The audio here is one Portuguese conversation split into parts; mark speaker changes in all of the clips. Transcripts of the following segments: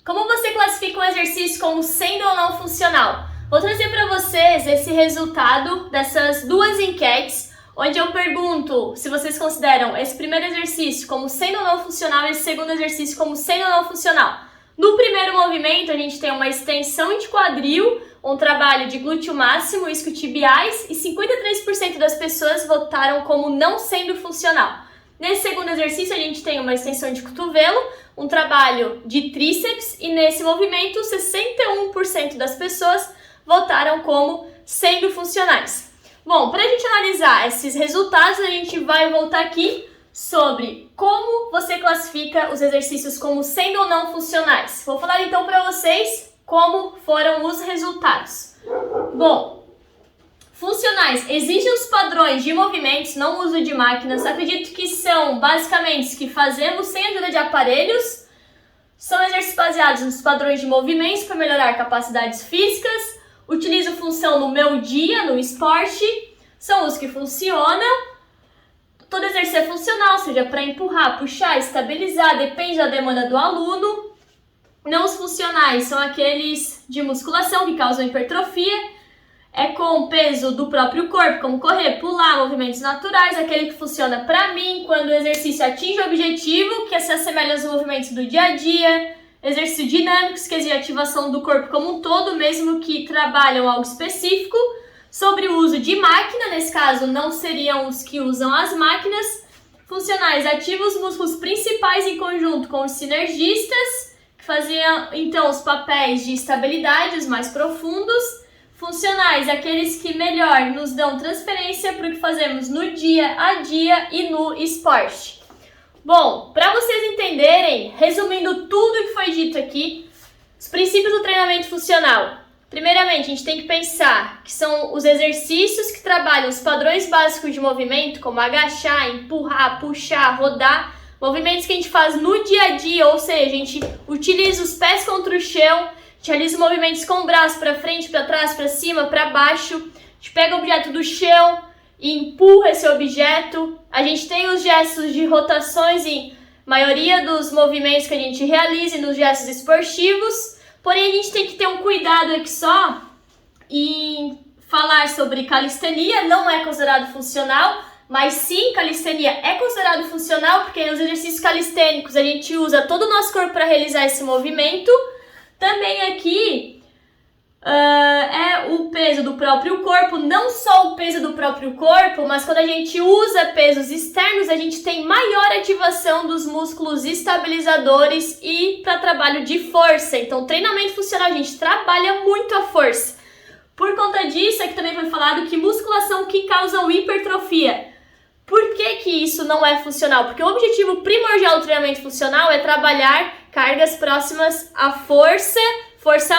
Speaker 1: Como você classifica um exercício como sendo ou não funcional? Vou trazer para vocês esse resultado dessas duas enquetes, onde eu pergunto se vocês consideram esse primeiro exercício como sendo ou não funcional e esse segundo exercício como sendo ou não funcional. No primeiro movimento, a gente tem uma extensão de quadril, um trabalho de glúteo máximo, isquiotibiais, e 53% das pessoas votaram como não sendo funcional. Nesse segundo exercício, a gente tem uma extensão de cotovelo, um trabalho de tríceps, e nesse movimento, 61% das pessoas votaram como sendo funcionais. Bom, para a gente analisar esses resultados, a gente vai voltar aqui sobre como você classifica os exercícios como sendo ou não funcionais. Vou falar então para vocês como foram os resultados. Bom, funcionais exigem os padrões de movimentos, não uso de máquinas. Acredito que são basicamente os que fazemos sem ajuda de aparelhos. São exercícios baseados nos padrões de movimentos para melhorar capacidades físicas. Utilizo função no meu dia, no esporte. São os que funcionam. Todo exercício é funcional, seja para empurrar, puxar, estabilizar, depende da demanda do aluno. Não os funcionais são aqueles de musculação que causam hipertrofia. É com o peso do próprio corpo, como correr, pular, movimentos naturais. Aquele que funciona para mim quando o exercício atinge o objetivo, que se assemelha aos movimentos do dia a dia. Exercícios dinâmicos, que exigem ativação do corpo como um todo, mesmo que trabalham algo específico. Sobre o uso de máquina, nesse caso não seriam os que usam as máquinas. Funcionais, ativa os músculos principais em conjunto com os sinergistas, que faziam então os papéis de estabilidade, os mais profundos. Funcionais, aqueles que melhor nos dão transferência para o que fazemos no dia a dia e no esporte. Bom, para vocês entenderem, resumindo tudo o que foi dito aqui, os princípios do treinamento funcional. Primeiramente, a gente tem que pensar que são os exercícios que trabalham os padrões básicos de movimento, como agachar, empurrar, puxar, rodar, movimentos que a gente faz no dia a dia, ou seja, a gente utiliza os pés contra o chão, a gente realiza movimentos com o braço para frente, para trás, para cima, para baixo, a gente pega o objeto do chão e empurra esse objeto, a gente tem os gestos de rotações em maioria dos movimentos que a gente realiza e nos gestos esportivos. Porém, a gente tem que ter um cuidado aqui só em falar sobre calistenia, não é considerado funcional, mas sim, calistenia é considerado funcional, porque nos exercícios calistênicos a gente usa todo o nosso corpo para realizar esse movimento. Também aqui é o peso do próprio corpo, não só o peso do próprio corpo, mas quando a gente usa pesos externos, a gente tem maior ativação dos músculos estabilizadores e para trabalho de força. Então, treinamento funcional, a gente trabalha muito a força. Por conta disso, aqui também foi falado que musculação que causa hipertrofia. Por que isso não é funcional? Porque o objetivo primordial do treinamento funcional é trabalhar cargas próximas à força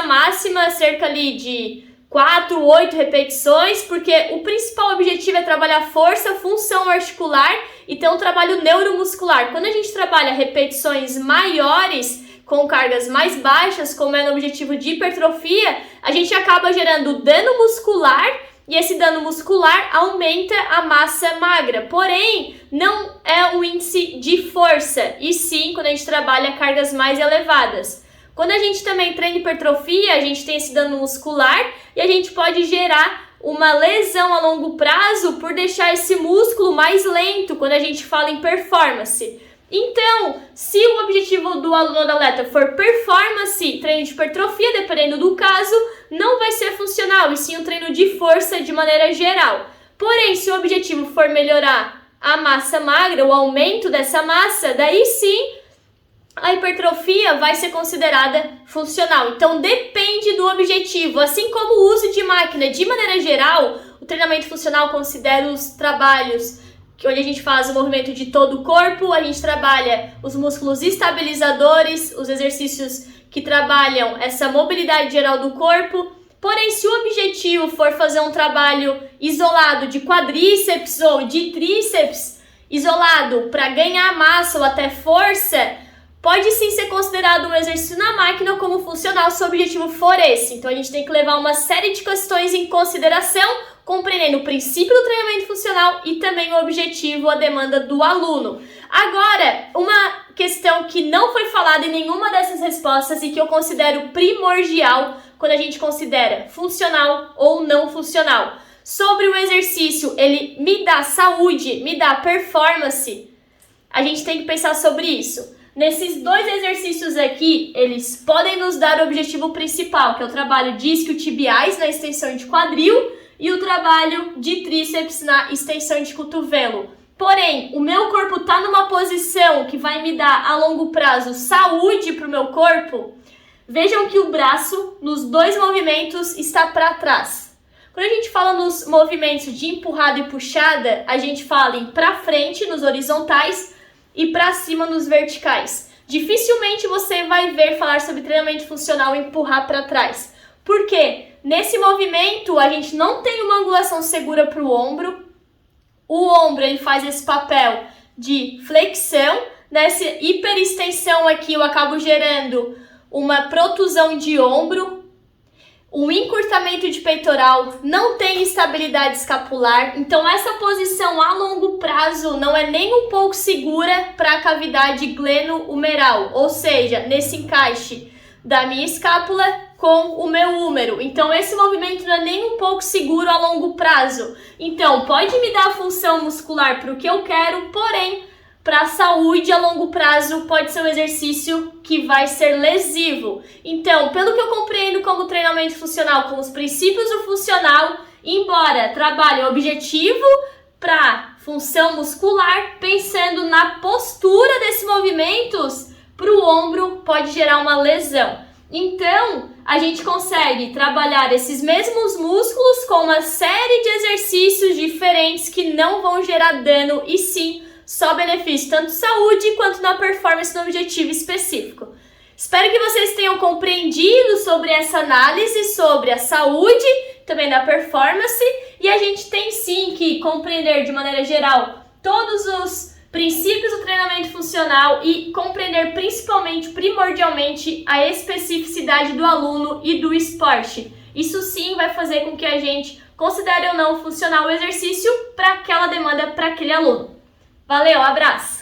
Speaker 1: máxima, cerca ali de 4, 8 repetições, porque o principal objetivo é trabalhar força, função articular e ter um trabalho neuromuscular. Quando a gente trabalha repetições maiores, com cargas mais baixas, como é no objetivo de hipertrofia, a gente acaba gerando dano muscular e esse dano muscular aumenta a massa magra. Porém, não é um índice de força, e sim quando a gente trabalha cargas mais elevadas. Quando a gente também treina hipertrofia, a gente tem esse dano muscular e a gente pode gerar uma lesão a longo prazo por deixar esse músculo mais lento quando a gente fala em performance. Então, se o objetivo do aluno ou da atleta for performance, treino de hipertrofia, dependendo do caso, não vai ser funcional, e sim um treino de força de maneira geral. Porém, se o objetivo for melhorar a massa magra, o aumento dessa massa, daí sim a hipertrofia vai ser considerada funcional. Então depende do objetivo, assim como o uso de máquina. De maneira geral, o treinamento funcional considera os trabalhos onde a gente faz o movimento de todo o corpo, a gente trabalha os músculos estabilizadores, os exercícios que trabalham essa mobilidade geral do corpo. Porém, se o objetivo for fazer um trabalho isolado de quadríceps ou de tríceps, isolado para ganhar massa ou até força, pode sim ser considerado um exercício na máquina como funcional se o objetivo for esse. Então a gente tem que levar uma série de questões em consideração compreendendo o princípio do treinamento funcional e também o objetivo, a demanda do aluno. Agora, uma questão que não foi falada em nenhuma dessas respostas e que eu considero primordial quando a gente considera funcional ou não funcional. Sobre o exercício, ele me dá saúde, me dá performance. A gente tem que pensar sobre isso. Nesses dois exercícios aqui, eles podem nos dar o objetivo principal, que é o trabalho de isquiotibiais na extensão de quadril e o trabalho de tríceps na extensão de cotovelo. Porém, o meu corpo está numa posição que vai me dar a longo prazo saúde para o meu corpo. Vejam que o braço, nos dois movimentos, está para trás. Quando a gente fala nos movimentos de empurrada e puxada, a gente fala em para frente nos horizontais e para cima nos verticais. Dificilmente você vai ver falar sobre treinamento funcional empurrar para trás. Por quê? Nesse movimento a gente não tem uma angulação segura para o ombro. O ombro ele faz esse papel de flexão. Nessa hiperextensão aqui eu acabo gerando uma protusão de ombro. O encurtamento de peitoral, não tem estabilidade escapular, então essa posição a longo prazo não é nem um pouco segura para a cavidade gleno-humeral, ou seja, nesse encaixe da minha escápula com o meu húmero. Então esse movimento não é nem um pouco seguro a longo prazo. Então pode me dar a função muscular para o que eu quero, porém para a saúde a longo prazo pode ser um exercício que vai ser lesivo. Então, pelo que eu compreendo como treinamento funcional, com os princípios do funcional, embora trabalhe o objetivo para função muscular, pensando na postura desses movimentos, para o ombro pode gerar uma lesão. Então, a gente consegue trabalhar esses mesmos músculos com uma série de exercícios diferentes que não vão gerar dano e sim só benefício, tanto saúde quanto na performance no objetivo específico. Espero que vocês tenham compreendido sobre essa análise, sobre a saúde, também da performance, e a gente tem sim que compreender de maneira geral todos os princípios do treinamento funcional e compreender principalmente, primordialmente, a especificidade do aluno e do esporte. Isso sim vai fazer com que a gente considere ou não funcional o exercício para aquela demanda, para aquele aluno. Valeu, abraço!